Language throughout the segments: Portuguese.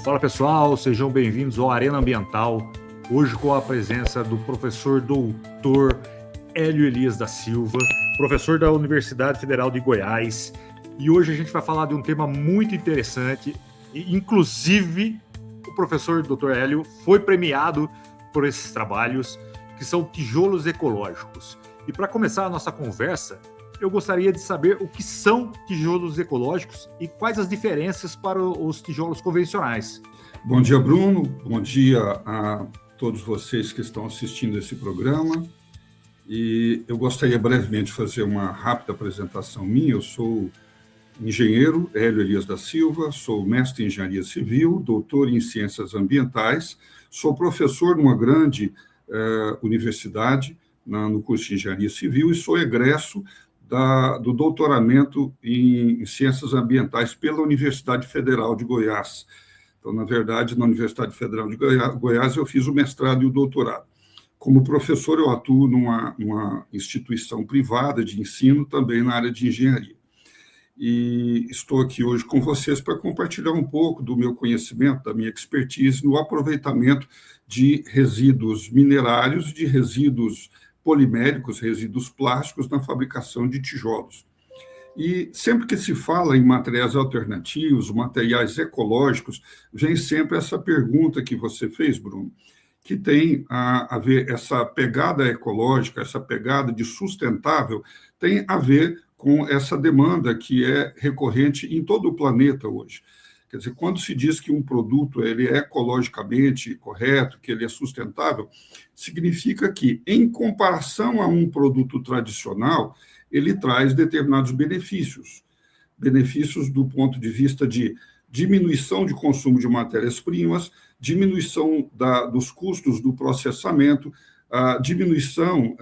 Fala pessoal, sejam bem-vindos ao Arena Ambiental, hoje com a presença do professor doutor Hélio Elias da Silva, professor da Universidade Federal de Goiás, e hoje a gente vai falar de um tema muito interessante, e inclusive o professor doutor Hélio foi premiado por esses trabalhos, que são tijolos ecológicos. E para começar a nossa conversa, eu gostaria de saber o que são tijolos ecológicos e quais as diferenças para os tijolos convencionais. Bom dia, Bruno. Bom dia a todos vocês que estão assistindo esse programa. E eu gostaria brevemente de fazer uma rápida apresentação minha. Eu sou engenheiro Hélio Elias da Silva, sou mestre em engenharia civil, doutor em ciências ambientais, sou professor numa grande universidade no curso de engenharia civil e sou egresso do doutoramento em ciências ambientais pela Universidade Federal de Goiás. Então, na verdade, na Universidade Federal de Goiás, eu fiz o mestrado e o doutorado. Como professor, eu atuo numa instituição privada de ensino, também na área de engenharia. E estou aqui hoje com vocês para compartilhar um pouco do meu conhecimento, da minha expertise no aproveitamento de resíduos minerários, de resíduos poliméricos, resíduos plásticos na fabricação de tijolos. E sempre que se fala em materiais alternativos, materiais ecológicos, vem sempre essa pergunta que você fez, Bruno, que tem a ver, essa pegada ecológica, essa pegada de sustentável, tem a ver com essa demanda que é recorrente em todo o planeta hoje. Quer dizer, quando se diz que um produto ele é ecologicamente correto, que ele é sustentável, significa que, em comparação a um produto tradicional, ele traz determinados benefícios. Benefícios do ponto de vista de diminuição de consumo de matérias-primas, diminuição dos custos do processamento, a diminuição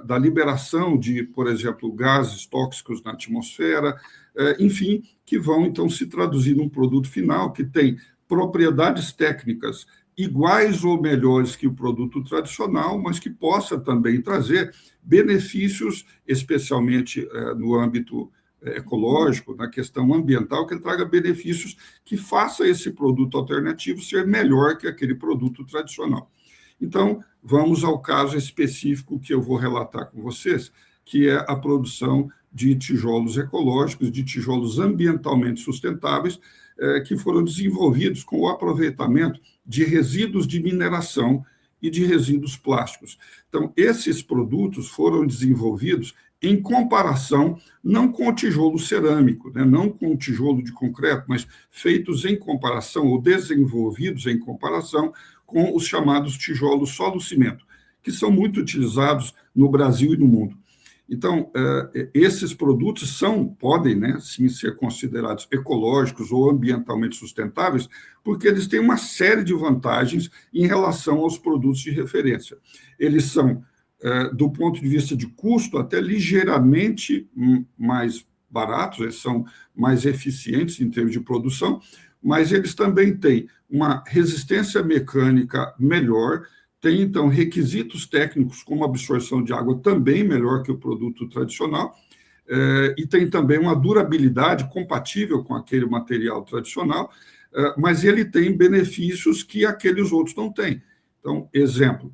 da liberação de, por exemplo, gases tóxicos na atmosfera, enfim, que vão, então, se traduzir num produto final que tem propriedades técnicas iguais ou melhores que o produto tradicional, mas que possa também trazer benefícios, especialmente no âmbito ecológico, na questão ambiental, que ele traga benefícios que faça esse produto alternativo ser melhor que aquele produto tradicional. Então, vamos ao caso específico que eu vou relatar com vocês, que é a produção de tijolos ecológicos, de tijolos ambientalmente sustentáveis, que foram desenvolvidos com o aproveitamento de resíduos de mineração e de resíduos plásticos. Então, esses produtos foram desenvolvidos em comparação, não com o tijolo cerâmico, né, não com o tijolo de concreto, mas feitos em comparação, ou desenvolvidos em comparação com os chamados tijolos solo-cimento, que são muito utilizados no Brasil e no mundo. Então, esses produtos podem, né, sim, ser considerados ecológicos ou ambientalmente sustentáveis, porque eles têm uma série de vantagens em relação aos produtos de referência. Eles são, do ponto de vista de custo, até ligeiramente mais baratos, eles são mais eficientes em termos de produção, mas eles também têm uma resistência mecânica melhor, tem, então, requisitos técnicos, como absorção de água, também melhor que o produto tradicional, e tem também uma durabilidade compatível com aquele material tradicional, mas ele tem benefícios que aqueles outros não têm. Então, exemplo,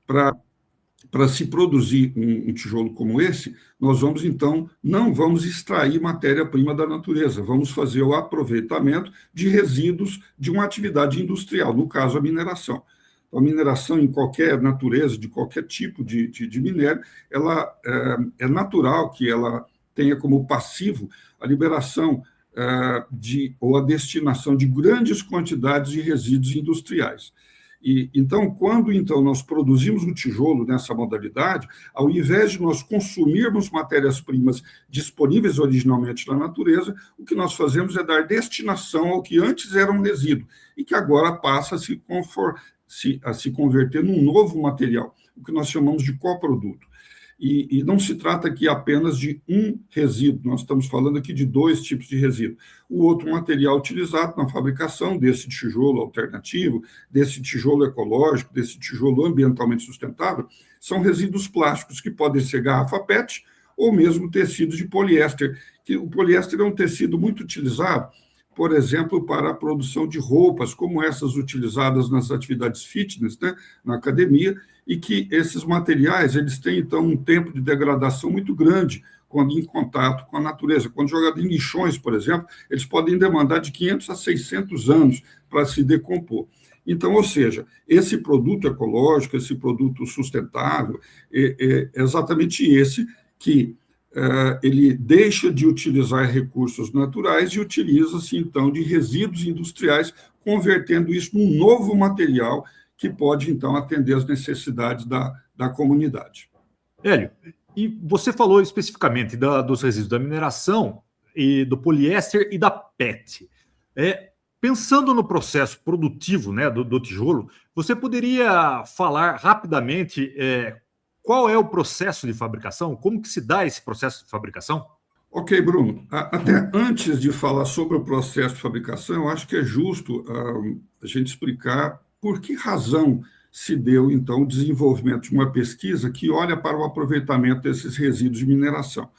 para se produzir um tijolo como esse, nós vamos, então, não vamos extrair matéria-prima da natureza, vamos fazer o aproveitamento de resíduos de uma atividade industrial, no caso, a mineração. A mineração em qualquer natureza, de qualquer tipo de minério, ela é natural que ela tenha como passivo a liberação ou a destinação de grandes quantidades de resíduos industriais. Então, quando nós produzimos o tijolo nessa modalidade, ao invés de nós consumirmos matérias-primas disponíveis originalmente na natureza, o que nós fazemos é dar destinação ao que antes era um resíduo e que agora passa a se converter num novo material, o que nós chamamos de coproduto. E não se trata aqui apenas de um resíduo, nós estamos falando aqui de dois tipos de resíduo. O outro material utilizado na fabricação desse tijolo alternativo, desse tijolo ecológico, desse tijolo ambientalmente sustentável, são resíduos plásticos que podem ser garrafa PET ou mesmo tecidos de poliéster, que o poliéster é um tecido muito utilizado por exemplo, para a produção de roupas, como essas utilizadas nas atividades fitness, né, na academia, e que esses materiais eles têm, então, um tempo de degradação muito grande quando em contato com a natureza. Quando jogados em lixões, por exemplo, eles podem demandar de 500 a 600 anos para se decompor. Então, ou seja, esse produto ecológico, esse produto sustentável, é exatamente esse que ele deixa de utilizar recursos naturais e utiliza-se, então, de resíduos industriais, convertendo isso num novo material que pode, então, atender às necessidades da comunidade. Hélio, e você falou especificamente dos resíduos da mineração, e do poliéster e da PET. Pensando no processo produtivo, né, do tijolo, você poderia falar rapidamente qual é o processo de fabricação? Como que se dá esse processo de fabricação? Ok, Bruno. Até antes de falar sobre o processo de fabricação, eu acho que é justo a gente explicar por que razão se deu, então, o desenvolvimento de uma pesquisa que olha para o aproveitamento desses resíduos de mineração.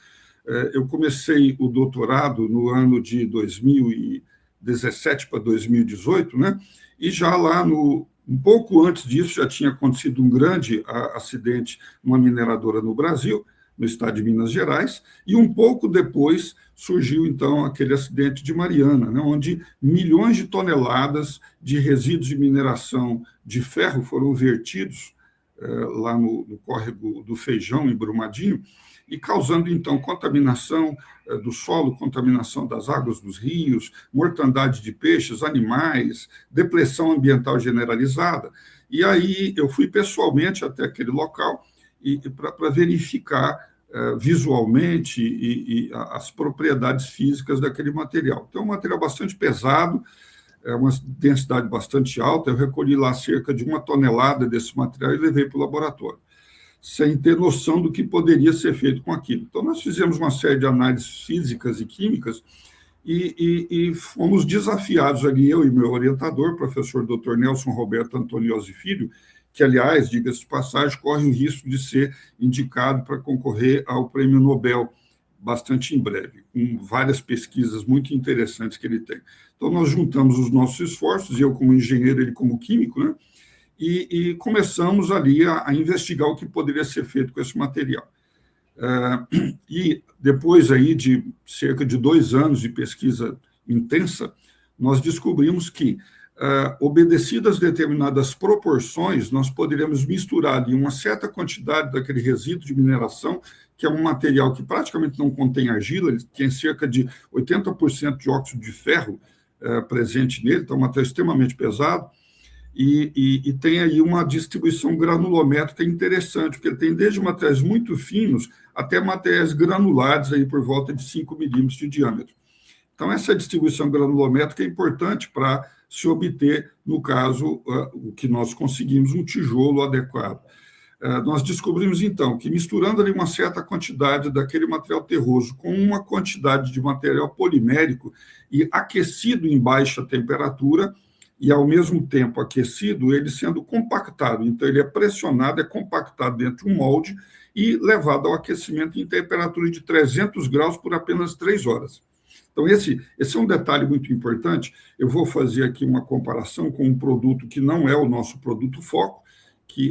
Eu comecei o doutorado no ano de 2017 para 2018, né? E já lá um pouco antes disso já tinha acontecido um grande acidente numa mineradora no Brasil, no estado de Minas Gerais, e um pouco depois surgiu, então, aquele acidente de Mariana, né, onde milhões de toneladas de resíduos de mineração de ferro foram vertidos lá no córrego do Feijão, em Brumadinho, e causando, então, contaminação do solo, contaminação das águas dos rios, mortandade de peixes, animais, depressão ambiental generalizada. E aí eu fui pessoalmente até aquele local para verificar visualmente e as propriedades físicas daquele material. Então, é um material bastante pesado, é uma densidade bastante alta. Eu recolhi lá cerca de 1 tonelada desse material e levei para o laboratório, sem ter noção do que poderia ser feito com aquilo. Então, nós fizemos uma série de análises físicas e químicas e fomos desafiados ali, eu e meu orientador, professor Dr. Nelson Roberto Antoniosi Filho, que, aliás, diga-se de passagem, corre o risco de ser indicado para concorrer ao Prêmio Nobel bastante em breve, com várias pesquisas muito interessantes que ele tem. Então, nós juntamos os nossos esforços, eu como engenheiro, ele como químico, né? E começamos ali a investigar o que poderia ser feito com esse material. E depois aí de cerca de 2 anos de pesquisa intensa, nós descobrimos que, obedecidas determinadas proporções, nós poderíamos misturar ali uma certa quantidade daquele resíduo de mineração, que é um material que praticamente não contém argila, ele tem cerca de 80% de óxido de ferro presente nele, então é um material extremamente pesado, e tem aí uma distribuição granulométrica interessante, porque ele tem desde materiais muito finos até materiais granulados aí por volta de 5 milímetros de diâmetro. Então, essa distribuição granulométrica é importante para se obter, no caso, o que nós conseguimos, um tijolo adequado. Nós descobrimos, então, que misturando ali uma certa quantidade daquele material terroso com uma quantidade de material polimérico e aquecido em baixa temperatura, e, ao mesmo tempo, aquecido, ele sendo compactado. Então, ele é pressionado, é compactado dentro de um molde e levado ao aquecimento em temperatura de 300 graus por apenas 3 horas. Então, esse é um detalhe muito importante. Eu vou fazer aqui uma comparação com um produto que não é o nosso produto foco,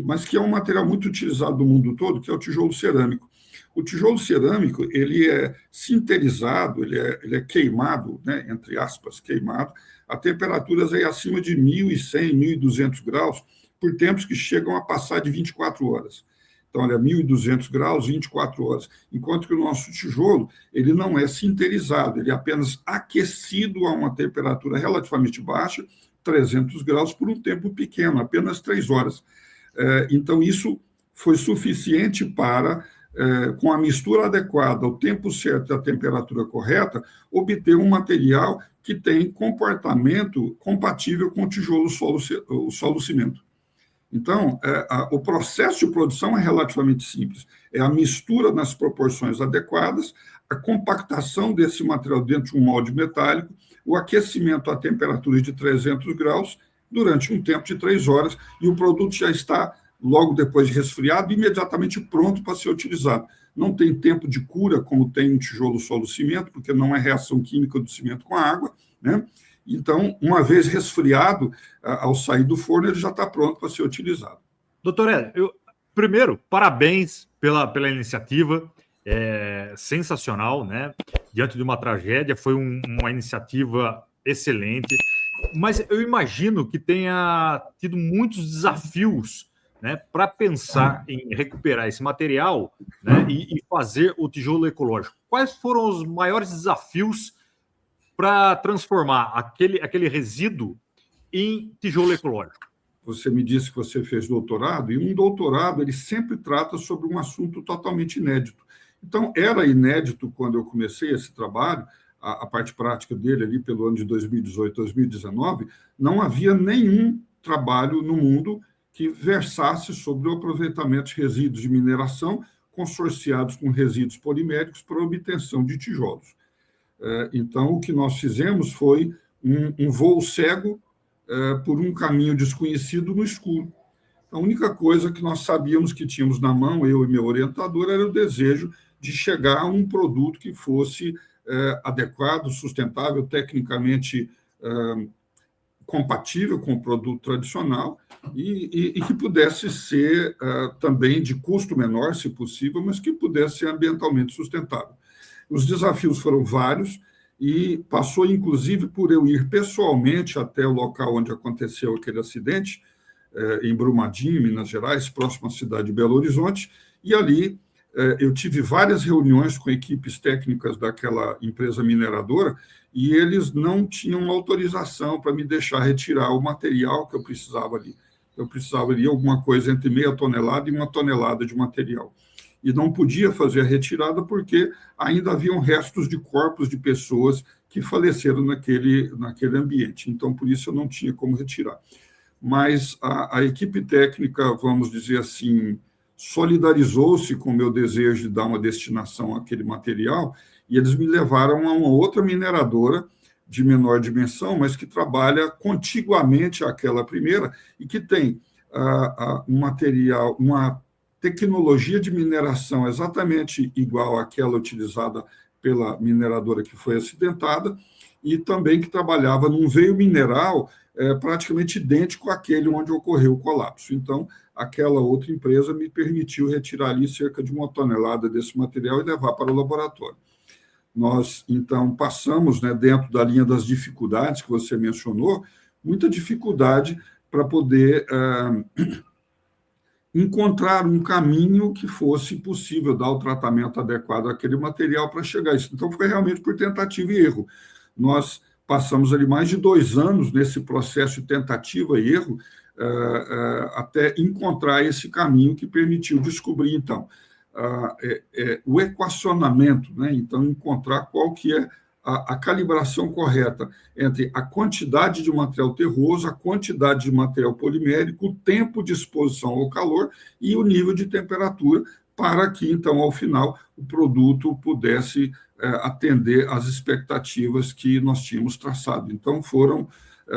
mas que é um material muito utilizado no mundo todo, que é o tijolo cerâmico. O tijolo cerâmico, ele é sinterizado, ele é queimado, né, entre aspas, queimado, a temperaturas aí acima de 1.100, 1.200 graus, por tempos que chegam a passar de 24 horas. Então, olha, 1.200 graus, 24 horas. Enquanto que o nosso tijolo, ele não é sinterizado, ele é apenas aquecido a uma temperatura relativamente baixa, 300 graus, por um tempo pequeno, apenas 3 horas. Então, isso foi suficiente para, com a mistura adequada, o tempo certo e a temperatura correta, obter um material que tem comportamento compatível com o tijolo solo-cimento. Então, o processo de produção é relativamente simples. É a mistura nas proporções adequadas, a compactação desse material dentro de um molde metálico, o aquecimento a temperaturas de 300 graus durante um tempo de 3 horas, e o produto já está, logo depois de resfriado, imediatamente pronto para ser utilizado. não tem tempo de cura como tem um tijolo solo-cimento, porque não é reação química do cimento com a água, né? Então, uma vez resfriado, ao sair do forno, ele já está pronto para ser utilizado. Doutor Hélio, primeiro, parabéns pela iniciativa, sensacional, né? Diante de uma tragédia, foi uma iniciativa excelente, mas eu imagino que tenha tido muitos desafios, né, para pensar em recuperar esse material, né, e fazer o tijolo ecológico. Quais foram os maiores desafios para transformar aquele resíduo em tijolo ecológico? Você me disse que você fez doutorado, e um doutorado ele sempre trata sobre um assunto totalmente inédito. Então, era inédito quando eu comecei esse trabalho, a parte prática dele ali pelo ano de 2018, 2019, não havia nenhum trabalho no mundo que versasse sobre o aproveitamento de resíduos de mineração consorciados com resíduos poliméricos para obtenção de tijolos. Então, o que nós fizemos foi um voo cego por um caminho desconhecido no escuro. A única coisa que nós sabíamos que tínhamos na mão, eu e meu orientador, era o desejo de chegar a um produto que fosse adequado, sustentável, tecnicamente compatível com o produto tradicional e que pudesse ser também de custo menor, se possível, mas que pudesse ser ambientalmente sustentável. Os desafios foram vários e passou, inclusive, por eu ir pessoalmente até o local onde aconteceu aquele acidente, em Brumadinho, Minas Gerais, próximo à cidade de Belo Horizonte, e ali eu tive várias reuniões com equipes técnicas daquela empresa mineradora e eles não tinham autorização para me deixar retirar o material que eu precisava ali. Eu precisava ali alguma coisa entre meia tonelada e 1 tonelada de material. E não podia fazer a retirada porque ainda haviam restos de corpos de pessoas que faleceram naquele ambiente. Então, por isso, eu não tinha como retirar. Mas a equipe técnica, vamos dizer assim, solidarizou-se com o meu desejo de dar uma destinação àquele material e eles me levaram a uma outra mineradora de menor dimensão, mas que trabalha contiguamente àquela primeira e que tem um material, uma tecnologia de mineração exatamente igual àquela utilizada pela mineradora que foi acidentada e também que trabalhava num veio mineral praticamente idêntico àquele onde ocorreu o colapso. Então, aquela outra empresa me permitiu retirar ali cerca de 1 tonelada desse material e levar para o laboratório. Nós, então, passamos, né, dentro da linha das dificuldades que você mencionou, muita dificuldade para poder encontrar um caminho que fosse possível dar o tratamento adequado àquele material para chegar a isso. Então, foi realmente por tentativa e erro. Nós passamos ali mais de 2 anos nesse processo de tentativa e erro até encontrar esse caminho que permitiu descobrir, então, o equacionamento, né? Então, encontrar qual que é a calibração correta entre a quantidade de material terroso, a quantidade de material polimérico, o tempo de exposição ao calor e o nível de temperatura para que, então, ao final, o produto pudesse atender às expectativas que nós tínhamos traçado. Então,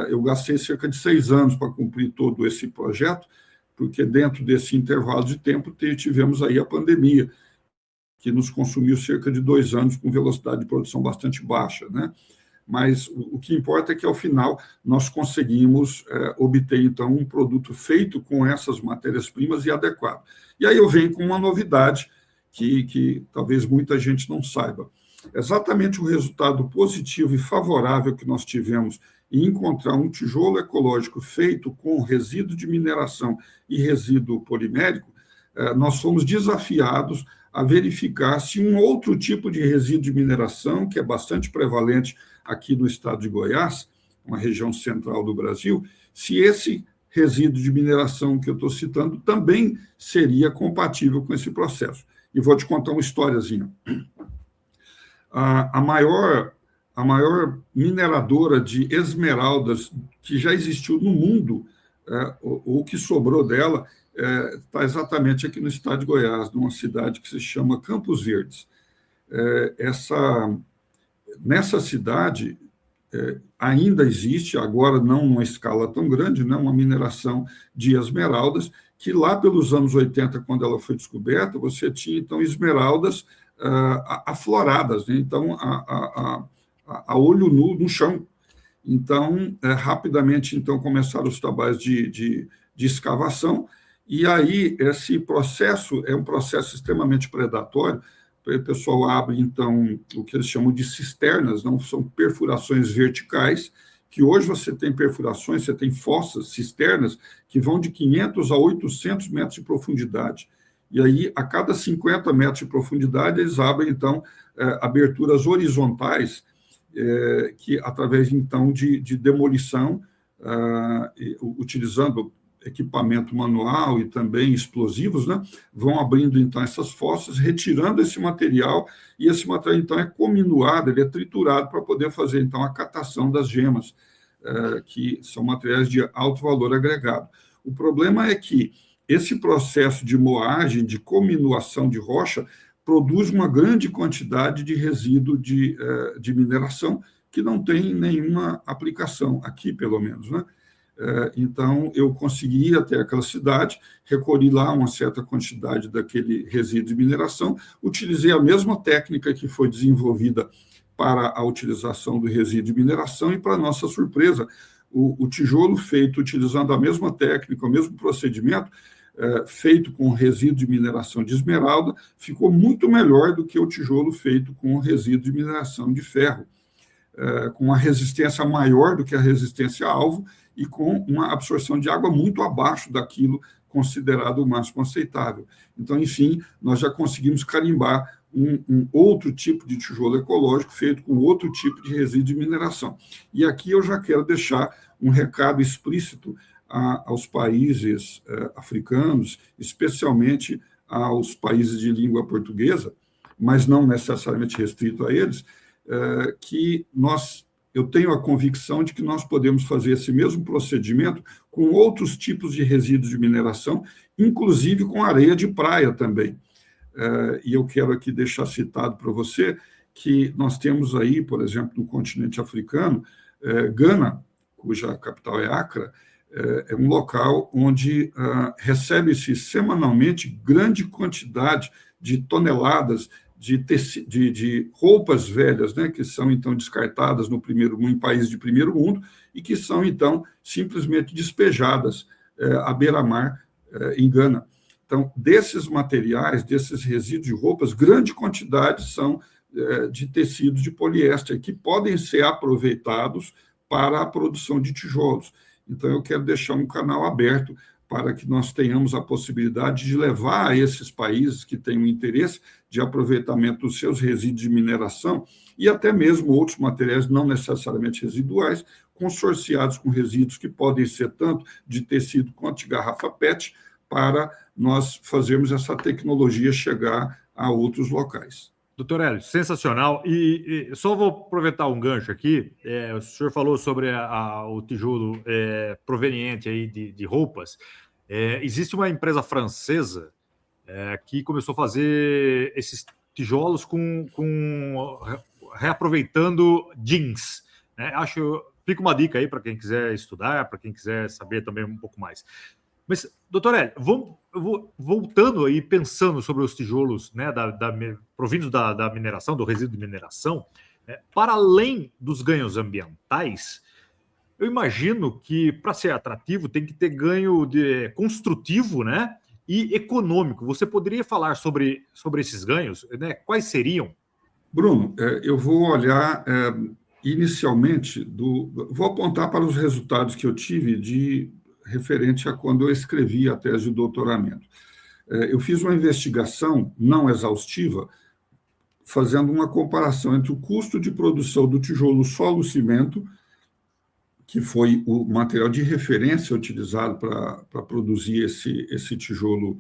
eu gastei cerca de 6 anos para cumprir todo esse projeto, porque dentro desse intervalo de tempo tivemos aí a pandemia, que nos consumiu cerca de 2 anos com velocidade de produção bastante baixa, né? Mas o que importa é que, ao final, nós conseguimos obter, então, um produto feito com essas matérias-primas e adequado. E aí eu venho com uma novidade que talvez muita gente não saiba. Exatamente o resultado positivo e favorável que nós tivemos em encontrar um tijolo ecológico feito com resíduo de mineração e resíduo polimérico, nós fomos desafiados a verificar se um outro tipo de resíduo de mineração, que é bastante prevalente aqui no estado de Goiás, uma região central do Brasil, se esse resíduo de mineração que eu estou citando também seria compatível com esse processo. E vou te contar uma historiazinha. A maior mineradora de esmeraldas que já existiu no mundo, ou que sobrou dela, está exatamente aqui no estado de Goiás, numa cidade que se chama Campos Verdes. Nessa cidade ainda existe, agora não numa escala tão grande, né, uma mineração de esmeraldas que lá pelos anos 80, quando ela foi descoberta, você tinha, então, esmeraldas afloradas, né? Então, a olho nu no chão. Então, rapidamente, então, começaram os trabalhos de escavação, e aí esse processo é um processo extremamente predatório. O pessoal abre, então, o que eles chamam de cisternas, não são perfurações verticais, que hoje você tem perfurações, você tem fossas, cisternas, que vão de 500 a 800 metros de profundidade. E aí, a cada 50 metros de profundidade, eles abrem, então, aberturas horizontais, que, através, então, de demolição, utilizando equipamento manual e também explosivos, né, vão abrindo, então, essas fossas, retirando esse material, e esse material, então, é cominuado, ele é triturado para poder fazer, então, a catação das gemas, que são materiais de alto valor agregado. O problema é que esse processo de moagem, de cominuação de rocha, produz uma grande quantidade de resíduo de mineração que não tem nenhuma aplicação, aqui pelo menos, né? Então, eu consegui ir até aquela cidade, recolhi lá uma certa quantidade daquele resíduo de mineração, utilizei a mesma técnica que foi desenvolvida para a utilização do resíduo de mineração, e, para nossa surpresa, o tijolo feito utilizando a mesma técnica, o mesmo procedimento, feito com resíduo de mineração de esmeralda, ficou muito melhor do que o tijolo feito com resíduo de mineração de ferro, com uma resistência maior do que a resistência alvo e com uma absorção de água muito abaixo daquilo considerado o máximo aceitável. Então, enfim, nós já conseguimos carimbar um outro tipo de tijolo ecológico feito com outro tipo de resíduo de mineração. E aqui eu já quero deixar um recado explícito aos países africanos, especialmente aos países de língua portuguesa, mas não necessariamente restrito a eles, que eu tenho a convicção de que nós podemos fazer esse mesmo procedimento com outros tipos de resíduos de mineração, inclusive com areia de praia também. E eu quero aqui deixar citado para você que nós temos aí, por exemplo, no continente africano, Gana, cuja capital é Accra, é um local onde recebe-se semanalmente grande quantidade de toneladas de roupas velhas, né, que são, então, descartadas em países de primeiro mundo e que são, então, simplesmente despejadas à beira-mar, em Gana. Então, desses materiais, desses resíduos de roupas, grande quantidade são de tecidos de poliéster, que podem ser aproveitados para a produção de tijolos. Então, eu quero deixar um canal aberto para que nós tenhamos a possibilidade de levar a esses países que têm o interesse de aproveitamento dos seus resíduos de mineração e até mesmo outros materiais não necessariamente residuais, consorciados com resíduos que podem ser tanto de tecido quanto de garrafa PET, para nós fazermos essa tecnologia chegar a outros locais. Doutor Hélio, sensacional. E só vou aproveitar um gancho aqui. O senhor falou sobre o tijolo proveniente aí de roupas. Existe uma empresa francesa que começou a fazer esses tijolos reaproveitando jeans, né? Fica uma dica aí para quem quiser estudar, para quem quiser saber também um pouco mais. Mas, doutor Hélio, voltando aí, pensando sobre os tijolos, né, provindos da mineração, do resíduo de mineração, para além dos ganhos ambientais, eu imagino que, para ser atrativo, tem que ter ganho construtivo, né, e econômico. Você poderia falar sobre esses ganhos, né? Quais seriam? Bruno, eu vou olhar inicialmente, vou apontar para os resultados que eu tive referente a quando eu escrevi a tese de doutoramento. Eu fiz uma investigação não exaustiva, fazendo uma comparação entre o custo de produção do tijolo solo-cimento, que foi o material de referência utilizado para produzir esse tijolo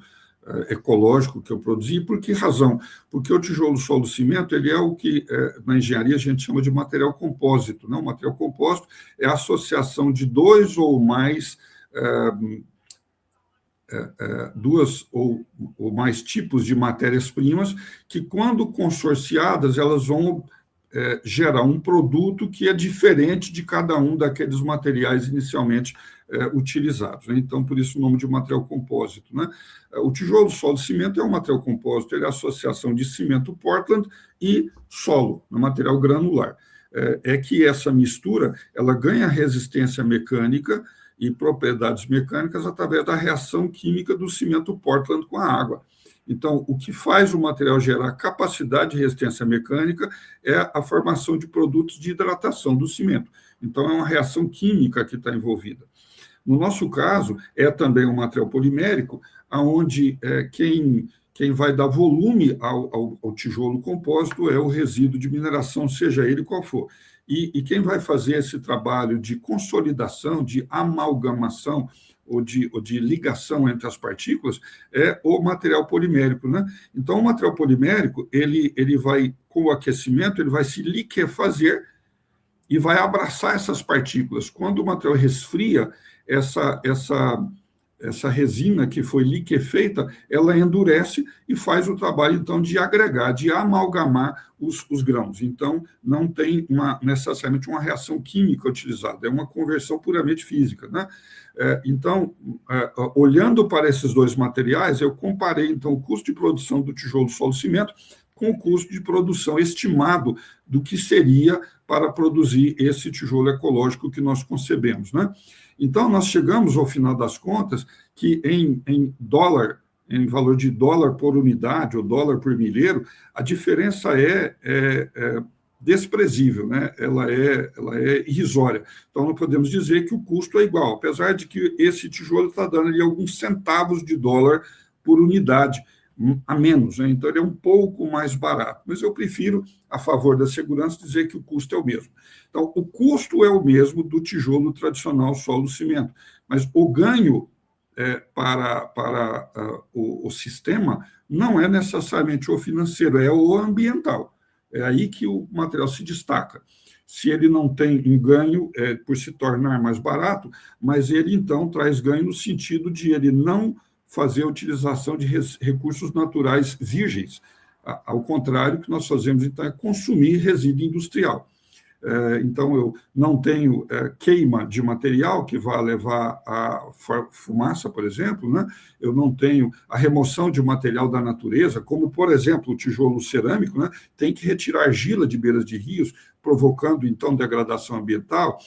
ecológico que eu produzi. Por que razão? Porque o tijolo solo-cimento ele é o que na engenharia a gente chama de material compósito. Não? O material compósito é a associação de dois ou mais duas ou mais tipos de matérias-primas que, quando consorciadas, elas vão gerar um produto que é diferente de cada um daqueles materiais inicialmente utilizados, né? Então, por isso o nome de material compósito, né? O tijolo, solo e cimento é um material compósito, ele é a associação de cimento Portland e solo, no material granular. É que essa mistura ela ganha resistência mecânica e propriedades mecânicas através da reação química do cimento Portland com a água. Então, o que faz o material gerar capacidade de resistência mecânica é a formação de produtos de hidratação do cimento. Então, é uma reação química que está envolvida. No nosso caso, é também um material polimérico, onde quem vai dar volume ao tijolo compósito é o resíduo de mineração, seja ele qual for. E quem vai fazer esse trabalho de consolidação, de amalgamação, ou de ligação entre as partículas, é o material polimérico, né? Então, o material polimérico, ele vai, com o aquecimento, ele vai se liquefazer e vai abraçar essas partículas. Quando o material resfria, essa resina que foi liquefeita, ela endurece e faz o trabalho, então, de agregar, de amalgamar os grãos. Então, não tem necessariamente uma reação química utilizada, é uma conversão puramente física, né? Então, olhando para esses dois materiais, eu comparei, então, o custo de produção do tijolo, solo e cimento com o custo de produção estimado do que seria para produzir esse tijolo ecológico que nós concebemos, né? Então, nós chegamos, ao final das contas, que em dólar, em valor de dólar por unidade ou dólar por milheiro, a diferença é desprezível, né? Ela é irrisória. Então, não podemos dizer que o custo é igual, apesar de que esse tijolo está dando ali alguns centavos de dólar por unidade a menos, né? Então ele é um pouco mais barato, mas eu prefiro, a favor da segurança, dizer que o custo é o mesmo. Então, o custo é o mesmo do tijolo tradicional solo-cimento, mas o ganho para o sistema não é necessariamente o financeiro, é o ambiental. É aí que o material se destaca. Se ele não tem um ganho por se tornar mais barato, mas ele, então, traz ganho no sentido de ele não fazer a utilização de recursos naturais virgens. Ao contrário, o que nós fazemos, então, é consumir resíduo industrial. Então, eu não tenho queima de material que vá levar a fumaça, por exemplo, né? Eu não tenho a remoção de material da natureza, como, por exemplo, o tijolo cerâmico, né? Tem que retirar argila de beiras de rios, provocando, então, degradação ambiental,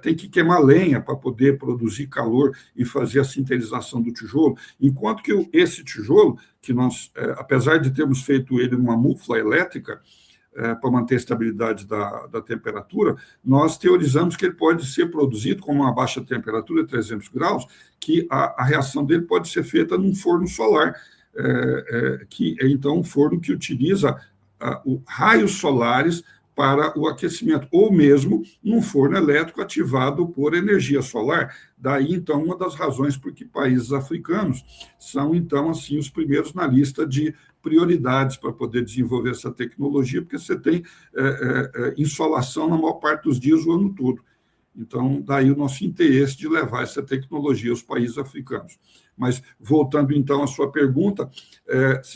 tem que queimar lenha para poder produzir calor e fazer a sintetização do tijolo, enquanto que esse tijolo, que nós, apesar de termos feito ele numa mufla elétrica, para manter a estabilidade da temperatura, nós teorizamos que ele pode ser produzido com uma baixa temperatura, 300 graus, que a reação dele pode ser feita num forno solar, que é, então, um forno que utiliza raios solares para o aquecimento, ou mesmo num forno elétrico ativado por energia solar. Daí, então, uma das razões por que países africanos são, então, assim, os primeiros na lista de prioridades para poder desenvolver essa tecnologia, porque você tem insolação na maior parte dos dias o ano todo. Então, daí o nosso interesse de levar essa tecnologia aos países africanos. Mas, voltando, então, à sua pergunta,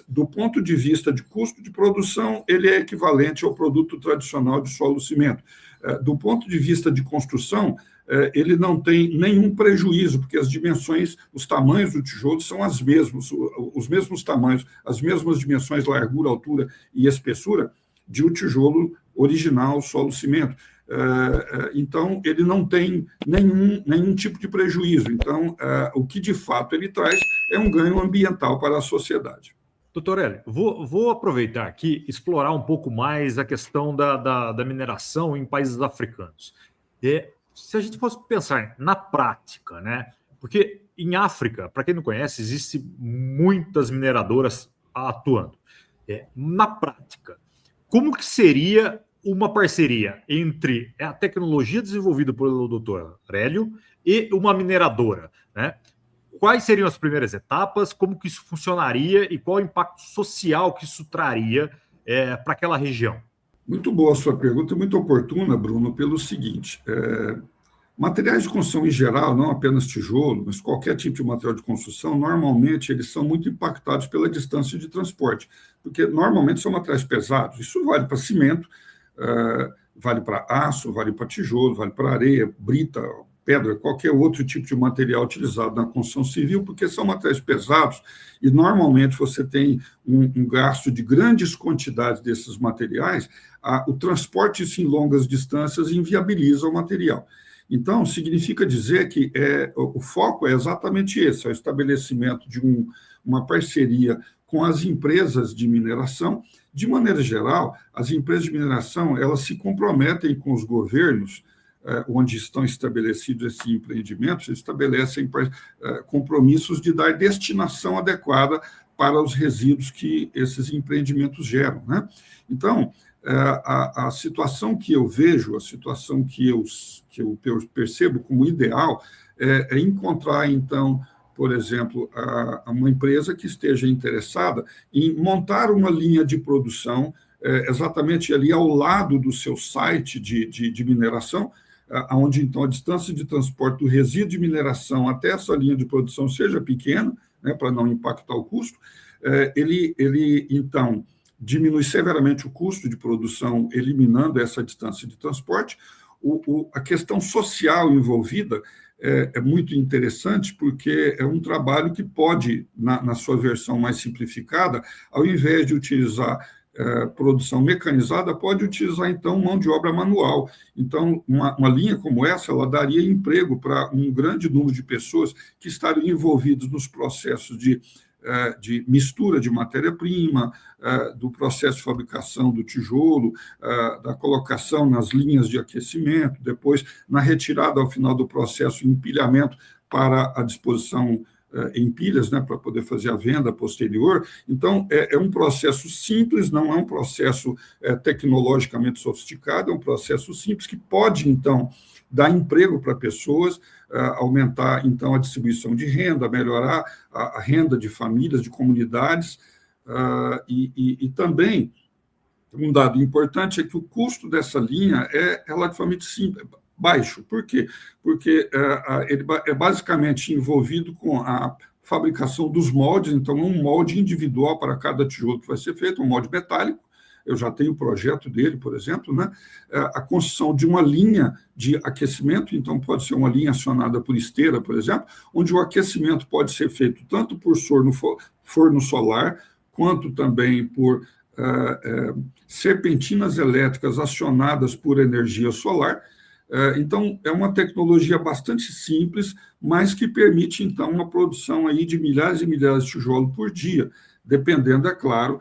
do ponto de vista de custo de produção, ele é equivalente ao produto tradicional de solo-cimento. Do ponto de vista de construção, ele não tem nenhum prejuízo, porque as dimensões, os tamanhos do tijolo são os mesmos tamanhos, as mesmas dimensões, largura, altura e espessura, de um tijolo original, solo-cimento. Então, ele não tem nenhum tipo de prejuízo. Então, o que de fato ele traz é um ganho ambiental para a sociedade. Doutor Hélio, vou aproveitar aqui e explorar um pouco mais a questão da mineração em países africanos. Se a gente fosse pensar na prática, né? Porque em África, para quem não conhece, existem muitas mineradoras atuando. Na prática, como que seria uma parceria entre a tecnologia desenvolvida pelo Dr. Hélio e uma mineradora, né? Quais seriam as primeiras etapas, como que isso funcionaria e qual o impacto social que isso traria para aquela região? Muito boa a sua pergunta, muito oportuna, Bruno, pelo seguinte, materiais de construção em geral, não apenas tijolo, mas qualquer tipo de material de construção, normalmente eles são muito impactados pela distância de transporte, porque normalmente são materiais pesados, isso vale para cimento, vale para aço, vale para tijolo, vale para areia, brita, pedra, qualquer outro tipo de material utilizado na construção civil, porque são materiais pesados e, normalmente, você tem um gasto de grandes quantidades desses materiais, o transporte em longas distâncias inviabiliza o material. Então, significa dizer que o foco é exatamente esse, é o estabelecimento de uma parceria com as empresas de mineração. De maneira geral, as empresas de mineração, elas se comprometem com os governos onde estão estabelecidos esses empreendimentos, estabelecem compromissos de dar destinação adequada para os resíduos que esses empreendimentos geram, né? Então, a situação que eu vejo, a situação que eu percebo como ideal é encontrar, então, por exemplo, uma empresa que esteja interessada em montar uma linha de produção exatamente ali ao lado do seu site de mineração, onde, então, a distância de transporte do resíduo de mineração até essa linha de produção seja pequena, né, para não impactar o custo. Ele, então, diminui severamente o custo de produção, eliminando essa distância de transporte. A questão social envolvida é muito interessante, porque é um trabalho que pode, na sua versão mais simplificada, ao invés de utilizar produção mecanizada, pode utilizar, então, mão de obra manual. Então, uma linha como essa, ela daria emprego para um grande número de pessoas que estariam envolvidas nos processos de mistura de matéria-prima, do processo de fabricação do tijolo, da colocação nas linhas de aquecimento, depois na retirada ao final do processo, empilhamento para a disposição em pilhas, né, para poder fazer a venda posterior. Então, é um processo simples, não é um processo tecnologicamente sofisticado, é um processo simples que pode, então, dar emprego para pessoas, aumentar, então, a distribuição de renda, melhorar a renda de famílias, de comunidades, e também, um dado importante é que o custo dessa linha é relativamente simples, baixo. Por quê? Porque ele é basicamente envolvido com a fabricação dos moldes, então é um molde individual para cada tijolo que vai ser feito, um molde metálico. Eu já tenho o projeto dele, por exemplo, né? A construção de uma linha de aquecimento, então pode ser uma linha acionada por esteira, por exemplo, onde o aquecimento pode ser feito tanto por forno solar, quanto também por serpentinas elétricas acionadas por energia solar. Então, é uma tecnologia bastante simples, mas que permite, então, uma produção aí de milhares e milhares de tijolos por dia, dependendo, é claro,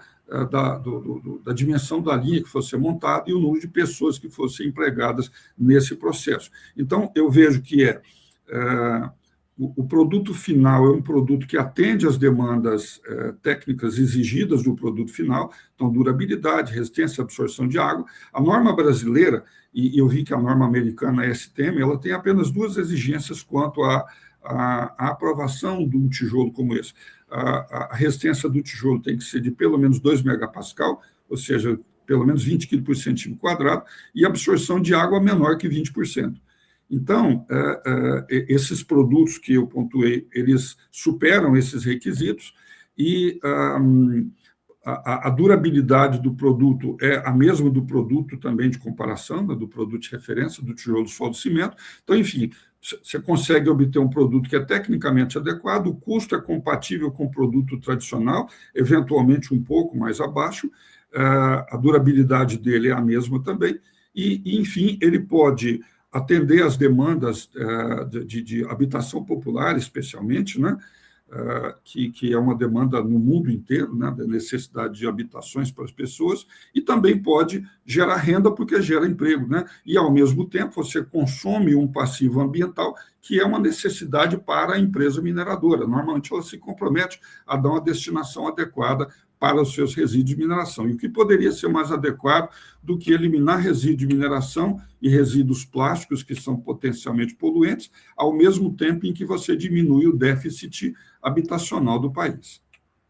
da dimensão da linha que fosse montada e o número de pessoas que fossem empregadas nesse processo. Então, eu vejo que o produto final é um produto que atende às demandas técnicas exigidas do produto final, então, durabilidade, resistência, absorção de água. A norma brasileira, e eu vi que a norma americana, a STM, ela tem apenas duas exigências quanto à aprovação de um tijolo como esse. A resistência do tijolo tem que ser de pelo menos 2 megapascal, ou seja, pelo menos 20 kg por centímetro quadrado, e a absorção de água menor que 20%. Então, esses produtos que eu pontuei, eles superam esses requisitos e a durabilidade do produto é a mesma do produto também de comparação, do produto de referência, do tijolo, solo, cimento. Então, enfim, você consegue obter um produto que é tecnicamente adequado, o custo é compatível com o produto tradicional, eventualmente um pouco mais abaixo, a durabilidade dele é a mesma também, e enfim, ele pode atender às demandas de habitação popular, especialmente, né? Que é uma demanda no mundo inteiro, né, da necessidade de habitações para as pessoas, e também pode gerar renda, porque gera emprego, né? E, ao mesmo tempo, você consome um passivo ambiental, que é uma necessidade para a empresa mineradora. Normalmente, ela se compromete a dar uma destinação adequada para os seus resíduos de mineração. E o que poderia ser mais adequado do que eliminar resíduos de mineração e resíduos plásticos, que são potencialmente poluentes, ao mesmo tempo em que você diminui o déficit habitacional do país.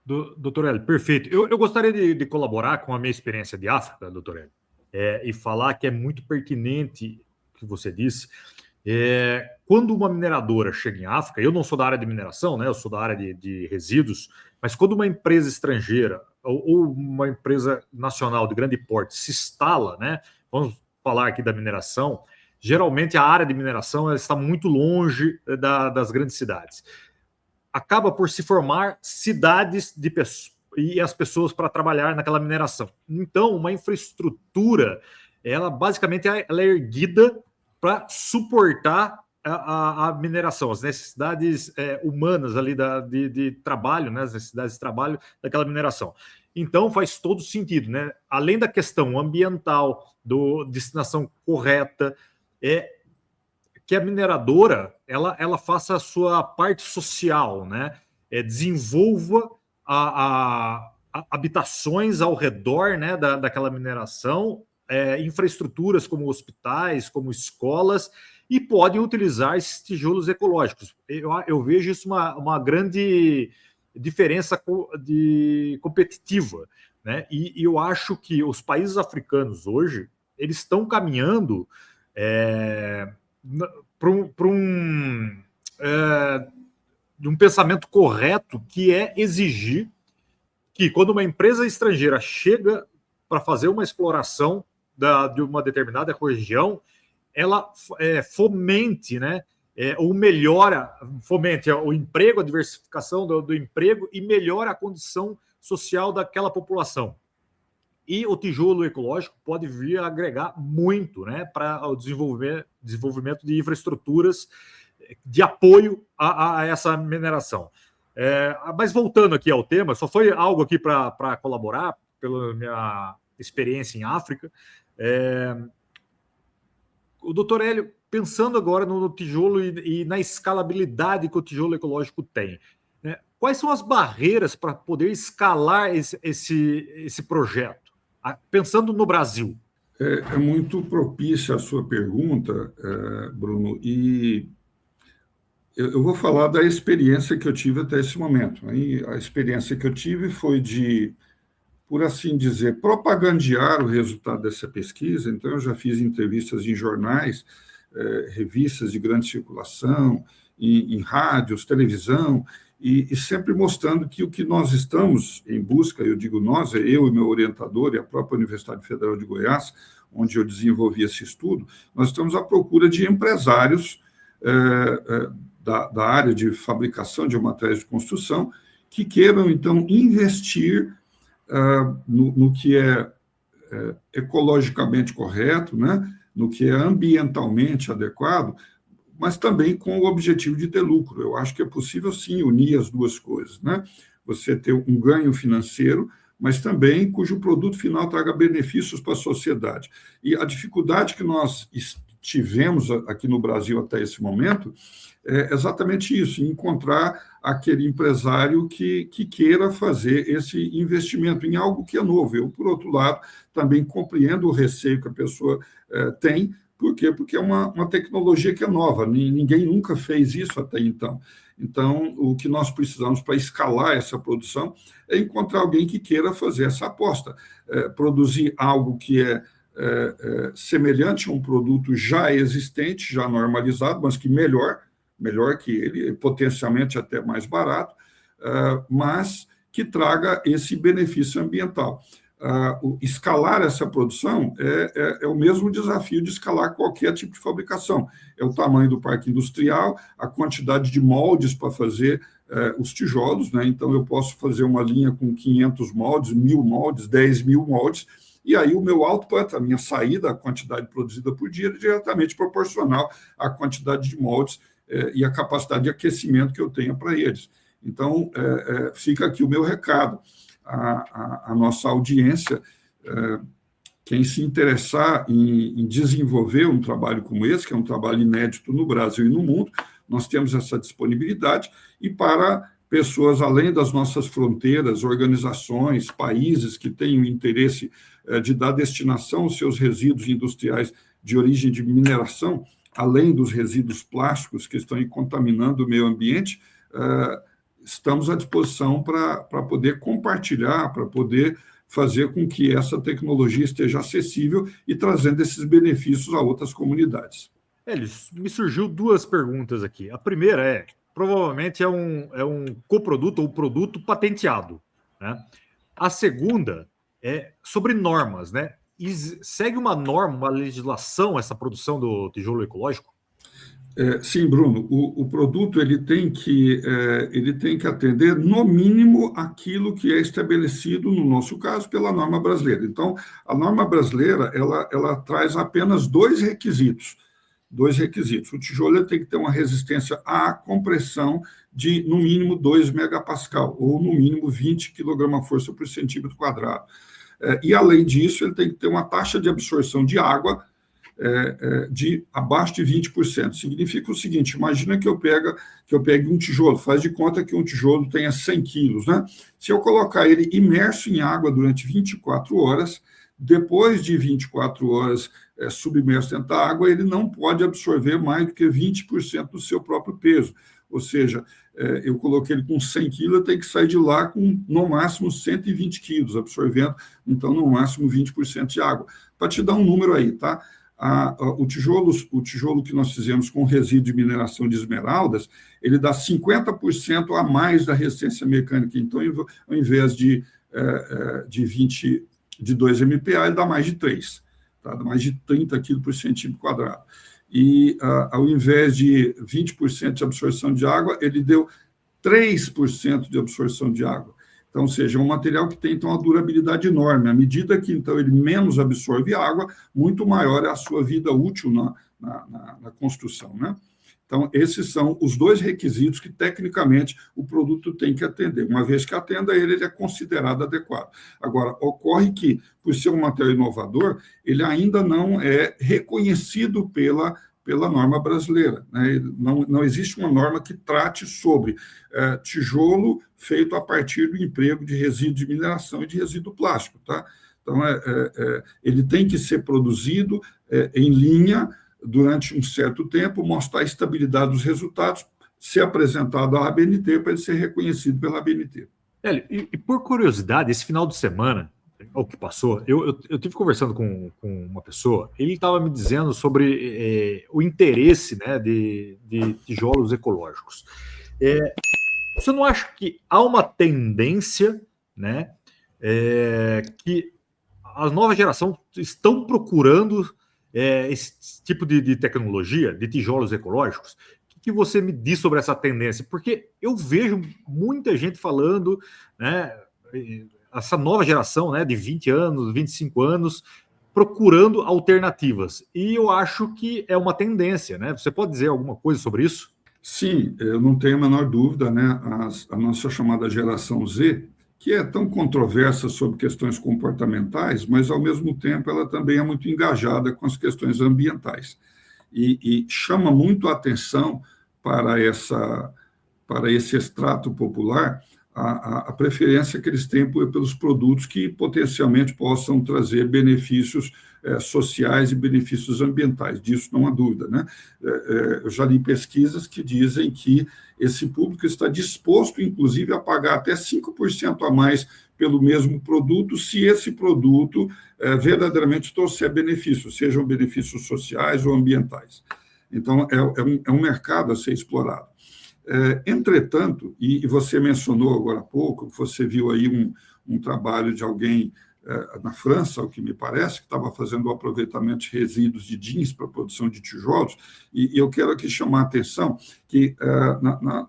Doutor Hélio, perfeito. Eu gostaria de colaborar com a minha experiência de África, doutor Hélio, e falar que é muito pertinente o que você disse. Quando uma mineradora chega em África, eu não sou da área de mineração, né? Eu sou da área de resíduos, mas quando uma empresa estrangeira ou uma empresa nacional de grande porte se instala, né, vamos falar aqui da mineração, geralmente a área de mineração ela está muito longe das grandes cidades. Acaba por se formar cidades de pessoas e as pessoas para trabalhar naquela mineração. Então, uma infraestrutura, ela basicamente ela é erguida para suportar a mineração, as necessidades humanas ali de trabalho, né, as necessidades de trabalho daquela mineração. Então faz todo sentido, né? Além da questão ambiental, destinação correta, que a mineradora ela faça a sua parte social, né? Desenvolva habitações ao redor, né, daquela mineração, infraestruturas como hospitais, como escolas, e podem utilizar esses tijolos ecológicos. Eu vejo isso uma grande diferença competitiva, né? E eu acho que os países africanos hoje eles estão caminhando para um pensamento correto, que é exigir que quando uma empresa estrangeira chega para fazer uma exploração de uma determinada região, ela fomente, né, ou fomente o emprego, a diversificação do emprego e melhora a condição social daquela população. E o tijolo ecológico pode vir a agregar muito, né, para o desenvolvimento de infraestruturas de apoio a essa mineração. Mas voltando aqui ao tema, só foi algo aqui para colaborar, pela minha experiência em África. O doutor Hélio, pensando agora no tijolo e na escalabilidade que o tijolo ecológico tem, né, quais são as barreiras para poder escalar esse projeto? Pensando no Brasil. É muito propícia a sua pergunta, Bruno, e eu vou falar da experiência que eu tive até esse momento. A experiência que eu tive foi de, por assim dizer, propagandear o resultado dessa pesquisa. Então, eu já fiz entrevistas em jornais, revistas de grande circulação, em rádios, televisão, e sempre mostrando que o que nós estamos em busca, eu digo nós, eu e meu orientador e a própria Universidade Federal de Goiás, onde eu desenvolvi esse estudo, nós estamos à procura de empresários da área de fabricação de materiais de construção que queiram, então, investir no que é ecologicamente correto, né? No que é ambientalmente adequado, mas também com o objetivo de ter lucro. Eu acho que é possível, sim, unir as duas coisas, né? Você ter um ganho financeiro, mas também cujo produto final traga benefícios para a sociedade. E a dificuldade que nós tivemos aqui no Brasil até esse momento é exatamente isso, encontrar aquele empresário que queira fazer esse investimento em algo que é novo. Eu, por outro lado, também compreendo o receio que a pessoa tem. Por quê? Porque é uma tecnologia que é nova, ninguém nunca fez isso até então. Então, o que nós precisamos para escalar essa produção é encontrar alguém que queira fazer essa aposta, produzir algo que é semelhante a um produto já existente, já normalizado, mas que melhor que ele, potencialmente até mais barato, mas que traga esse benefício ambiental. Escalar essa produção é o mesmo desafio de escalar qualquer tipo de fabricação. É o tamanho do parque industrial, a quantidade de moldes para fazer os tijolos, né? Então, eu posso fazer uma linha com 500 moldes, 1.000 moldes, 10.000 moldes, e aí o meu output, a minha saída, a quantidade produzida por dia, é diretamente proporcional à quantidade de moldes e à capacidade de aquecimento que eu tenho para eles. Então, fica aqui o meu recado. A nossa audiência, quem se interessar em desenvolver um trabalho como esse, que é um trabalho inédito no Brasil e no mundo, nós temos essa disponibilidade, e para pessoas além das nossas fronteiras, organizações, países que tenham interesse de dar destinação aos seus resíduos industriais de origem de mineração, além dos resíduos plásticos que estão contaminando o meio ambiente, estamos à disposição para poder compartilhar, para poder fazer com que essa tecnologia esteja acessível e trazendo esses benefícios a outras comunidades. Me surgiu duas perguntas aqui. A primeira provavelmente é um coproduto ou produto patenteado, né? A segunda é sobre normas, né? segue uma norma, uma legislação, essa produção do tijolo ecológico? Sim, Bruno, o produto ele tem que atender, no mínimo, aquilo que é estabelecido, no nosso caso, pela norma brasileira. Então, a norma brasileira ela traz apenas dois requisitos. Dois requisitos. O tijolo ele tem que ter uma resistência à compressão de, no mínimo, 2 megapascal, ou, no mínimo, 20 kgf por centímetro quadrado. E, além disso, ele tem que ter uma taxa de absorção de água de abaixo de 20%. Significa o seguinte: imagina que eu pegue um tijolo, faz de conta que um tijolo tenha 100 quilos, né? Se eu colocar ele imerso em água durante 24 horas, depois de 24 horas submerso dentro da água, ele não pode absorver mais do que 20% do seu próprio peso. Ou seja, eu coloquei ele com 100 quilos, eu tenho que sair de lá com, no máximo, 120 quilos, absorvendo, então, no máximo, 20% de água. Para te dar um número aí, tá? O tijolo que nós fizemos com resíduo de mineração de esmeraldas, ele dá 50% a mais da resistência mecânica. Então, ao invés de 2 MPa, ele dá mais de 3, tá? Dá mais de 30 quilos por centímetro quadrado. E, ao invés de 20% de absorção de água, ele deu 3% de absorção de água. Então, ou seja, é um material que tem, então, uma durabilidade enorme. À medida que, então, ele menos absorve água, muito maior é a sua vida útil na construção, né? Então, esses são os dois requisitos que, tecnicamente, o produto tem que atender. Uma vez que atenda ele é considerado adequado. Agora, ocorre que, por ser um material inovador, ele ainda não é reconhecido pela norma brasileira, né? Não existe uma norma que trate sobre tijolo feito a partir do emprego de resíduo de mineração e de resíduo plástico, tá? Então, ele tem que ser produzido em linha durante um certo tempo, mostrar a estabilidade dos resultados, ser apresentado à ABNT para ele ser reconhecido pela ABNT. Hélio, e por curiosidade, esse final de semana, o que passou, eu tive conversando com uma pessoa, ele estava me dizendo sobre o interesse, né, de tijolos ecológicos. Você não acha que há uma tendência, né, que as novas gerações estão procurando esse tipo de tecnologia, de tijolos ecológicos? O que você me diz sobre essa tendência? Porque eu vejo muita gente falando, né, essa nova geração, né, de 20 anos, 25 anos, procurando alternativas. E eu acho que é uma tendência, né? Você pode dizer alguma coisa sobre isso? Sim, eu não tenho a menor dúvida, né? A nossa chamada geração Z, que é tão controversa sobre questões comportamentais, mas, ao mesmo tempo, ela também é muito engajada com as questões ambientais. E chama muito a atenção para esse extrato popular a preferência que eles têm pelos produtos que potencialmente possam trazer benefícios sociais e benefícios ambientais, disso não há dúvida, né? Eu já li pesquisas que dizem que esse público está disposto, inclusive, a pagar até 5% a mais pelo mesmo produto, se esse produto verdadeiramente trouxer benefícios, sejam benefícios sociais ou ambientais. Então, é um mercado a ser explorado. Entretanto, e você mencionou agora há pouco, você viu aí um trabalho de alguém na França, ao que me parece, que estava fazendo o aproveitamento de resíduos de jeans para a produção de tijolos, e eu quero aqui chamar a atenção que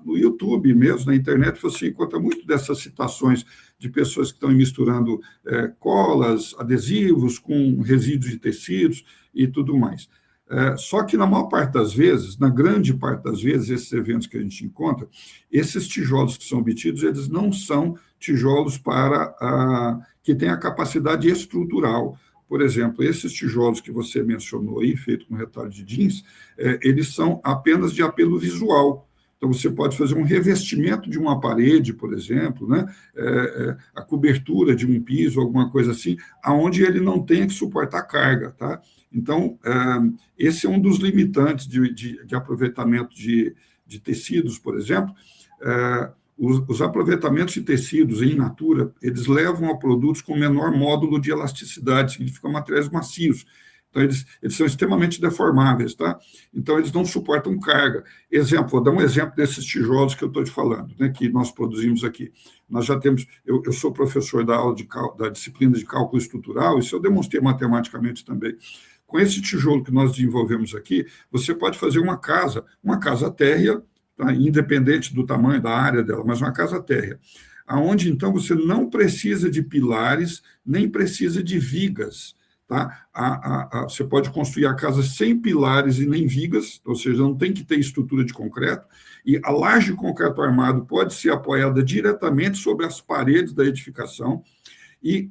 no YouTube mesmo, na internet, você encontra muito dessas citações de pessoas que estão misturando colas, adesivos com resíduos de tecidos e tudo mais. Só que, na maior parte das vezes, na grande parte das vezes, esses eventos que a gente encontra, esses tijolos que são obtidos, eles não são tijolos que têm a capacidade estrutural. Por exemplo, esses tijolos que você mencionou aí, feito com retalho de jeans, eles são apenas de apelo visual. Então, você pode fazer um revestimento de uma parede, por exemplo, né? A cobertura de um piso, alguma coisa assim, aonde ele não tenha que suportar carga, tá? Então, esse é um dos limitantes de aproveitamento de tecidos, por exemplo. Os aproveitamentos de tecidos em natura, eles levam a produtos com menor módulo de elasticidade, significa materiais macios. Então, eles são extremamente deformáveis, tá? Então, eles não suportam carga. Exemplo, vou dar um exemplo desses tijolos que eu estou te falando, né, que nós produzimos aqui. Nós já temos, eu sou professor da aula da disciplina de cálculo estrutural, isso eu demonstrei matematicamente também. Com esse tijolo que nós desenvolvemos aqui, você pode fazer uma casa térrea, tá? Independente do tamanho da área dela, mas uma casa térrea, aonde então você não precisa de pilares, nem precisa de vigas. Tá? Você pode construir a casa sem pilares e nem vigas, ou seja, não tem que ter estrutura de concreto, e a laje de concreto armado pode ser apoiada diretamente sobre as paredes da edificação, e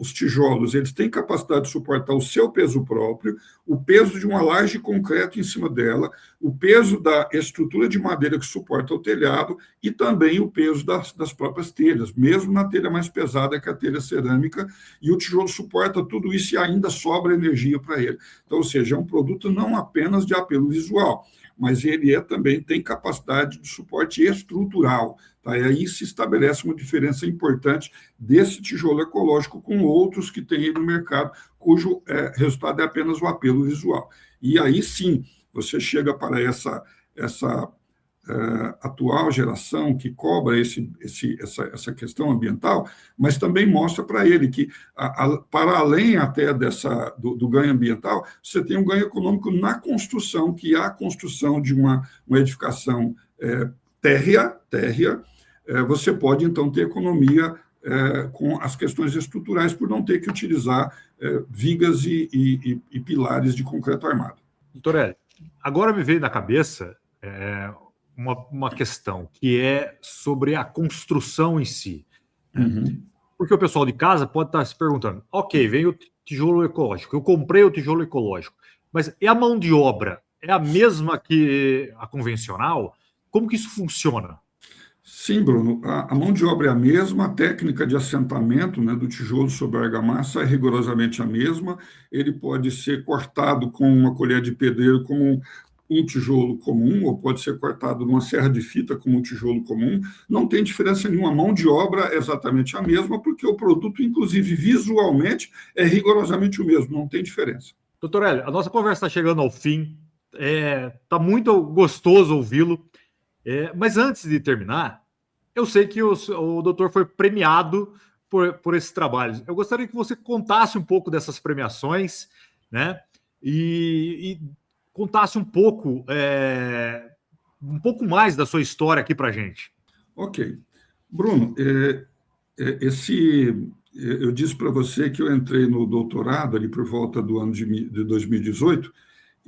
os tijolos, eles têm capacidade de suportar o seu peso próprio, o peso de uma laje de concreto em cima dela, o peso da estrutura de madeira que suporta o telhado e também o peso das próprias telhas, mesmo na telha mais pesada que a telha cerâmica, e o tijolo suporta tudo isso e ainda sobra energia para ele. Então, ou seja, é um produto não apenas de apelo visual, mas ele também tem capacidade de suporte estrutural. Tá? E aí se estabelece uma diferença importante desse tijolo ecológico com outros que tem aí no mercado, cujo resultado é apenas o apelo visual. E aí sim, você chega para essa atual geração que cobra essa questão ambiental, mas também mostra para ele que, para além até do ganho ambiental, você tem um ganho econômico na construção, que é a construção de uma edificação térrea, você pode, então, ter economia com as questões estruturais, por não ter que utilizar vigas e pilares de concreto armado. Doutor Hélio, agora me veio na cabeça uma questão, que é sobre a construção em si. Uhum. Porque o pessoal de casa pode estar se perguntando, ok, vem o tijolo ecológico, eu comprei o tijolo ecológico, mas e a mão de obra? É a mesma que a convencional? Como que isso funciona? Sim, Bruno, a mão de obra é a mesma, a técnica de assentamento, né, do tijolo sobre a argamassa é rigorosamente a mesma, ele pode ser cortado com uma colher de pedreiro como um tijolo comum, ou pode ser cortado numa serra de fita como um tijolo comum, não tem diferença nenhuma, a mão de obra é exatamente a mesma, porque o produto, inclusive visualmente, é rigorosamente o mesmo, não tem diferença. Doutor Hélio, a nossa conversa está chegando ao fim, está muito gostoso ouvi-lo, mas antes de terminar, eu sei que o doutor foi premiado por esses trabalhos. Eu gostaria que você contasse um pouco dessas premiações, né? E contasse um pouco mais da sua história aqui para a gente. Ok. Bruno, eu disse para você que eu entrei no doutorado ali por volta do ano de 2018,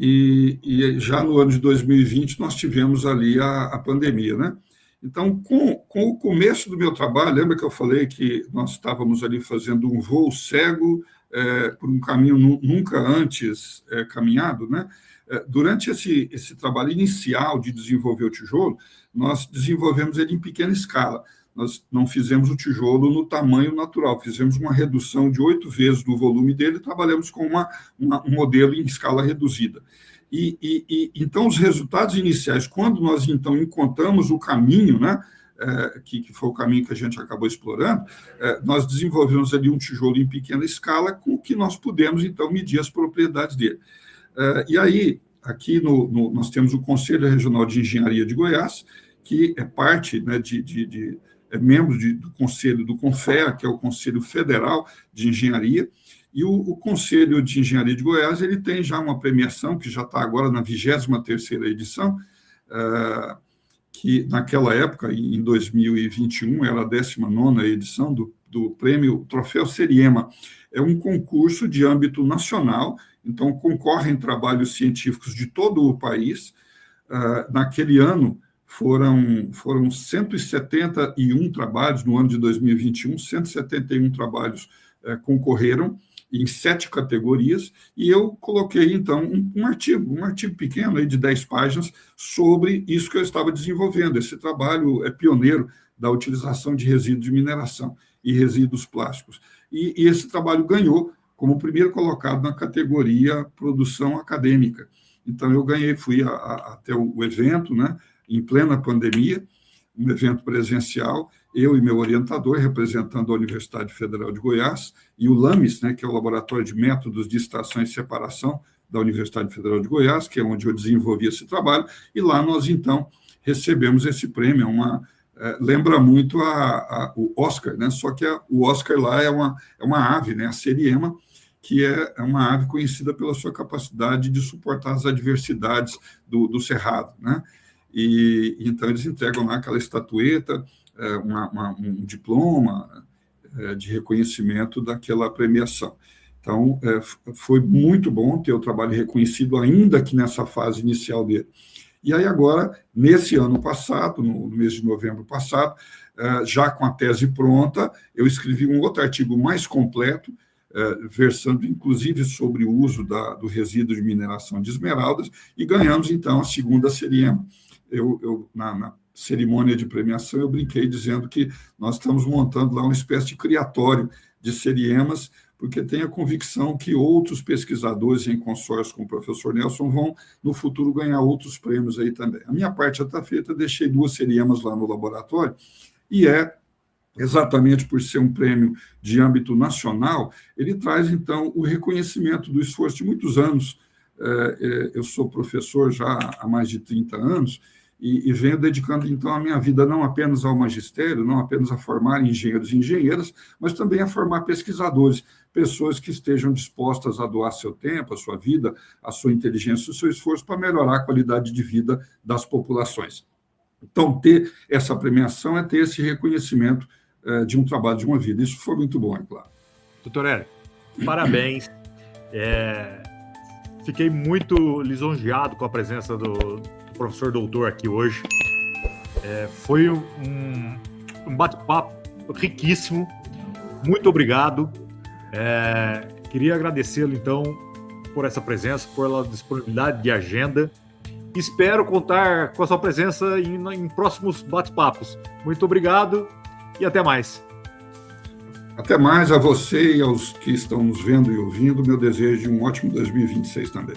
e já no ano de 2020 nós tivemos ali a pandemia, né? Então, com o começo do meu trabalho, lembra que eu falei que nós estávamos ali fazendo um voo cego por um caminho nunca antes caminhado, né? Durante esse trabalho inicial de desenvolver o tijolo, nós desenvolvemos ele em pequena escala. Nós não fizemos o tijolo no tamanho natural, fizemos uma redução de 8 vezes do volume dele e trabalhamos com um modelo em escala reduzida. Então, os resultados iniciais, quando nós, então, encontramos o caminho, né, que foi o caminho que a gente acabou explorando, nós desenvolvemos ali um tijolo em pequena escala com que nós pudemos, então, medir as propriedades dele. E aí, aqui nós temos o Conselho Regional de Engenharia de Goiás, que é parte, né, é membro do Conselho do CONFEA, que é o Conselho Federal de Engenharia, e o Conselho de Engenharia de Goiás ele tem já uma premiação, que já está agora na 23ª edição, que naquela época, em 2021, era a 19ª edição do prêmio Troféu Seriema. É um concurso de âmbito nacional, então concorrem trabalhos científicos de todo o país. Naquele ano, foram 171 trabalhos, no ano de 2021, 171 trabalhos concorreram em 7 categorias, e eu coloquei, então, um artigo pequeno aí de 10 páginas sobre isso que eu estava desenvolvendo. Esse trabalho é pioneiro da utilização de resíduos de mineração e resíduos plásticos. E esse trabalho ganhou como primeiro colocado na categoria produção acadêmica. Então, eu ganhei, fui até o evento, né, em plena pandemia, um evento presencial, eu e meu orientador, representando a Universidade Federal de Goiás, e o LAMES, né, que é o Laboratório de Métodos de Extração e Separação da Universidade Federal de Goiás, que é onde eu desenvolvi esse trabalho, e lá nós, então, recebemos esse prêmio. Lembra muito o Oscar, né? Só que o Oscar lá é uma ave, né? A seriema, que é uma ave conhecida pela sua capacidade de suportar as adversidades do cerrado, né? E então eles entregam lá aquela estatueta, um diploma de reconhecimento daquela premiação. Então, foi muito bom ter o trabalho reconhecido, ainda que nessa fase inicial dele. E aí agora, nesse ano passado, no mês de novembro passado, já com a tese pronta, eu escrevi um outro artigo mais completo, versando inclusive sobre o uso do resíduo de mineração de esmeraldas, e ganhamos então a segunda seriema. Na cerimônia de premiação, eu brinquei dizendo que nós estamos montando lá uma espécie de criatório de seriemas, porque tenho a convicção que outros pesquisadores em consórcio com o professor Nelson vão, no futuro, ganhar outros prêmios aí também. A minha parte já está feita, deixei 2 seriemas lá no laboratório, e exatamente por ser um prêmio de âmbito nacional, ele traz, então, o reconhecimento do esforço de muitos anos. Eu sou professor já há mais de 30 anos, e venho dedicando, então, a minha vida não apenas ao magistério, não apenas a formar engenheiros e engenheiras, mas também a formar pesquisadores, pessoas que estejam dispostas a doar seu tempo, a sua vida, a sua inteligência, o seu esforço para melhorar a qualidade de vida das populações. Então, ter essa premiação é ter esse reconhecimento de um trabalho de uma vida. Isso foi muito bom, é claro. Doutor Hélio, parabéns. Fiquei muito lisonjeado com a presença do professor doutor aqui hoje. Foi um bate-papo riquíssimo. Muito obrigado. Queria agradecê-lo, então, por essa presença, pela disponibilidade de agenda. Espero contar com a sua presença em próximos bate-papos. Muito obrigado e até mais. Até mais a você e aos que estão nos vendo e ouvindo. Meu desejo de um ótimo 2026 também.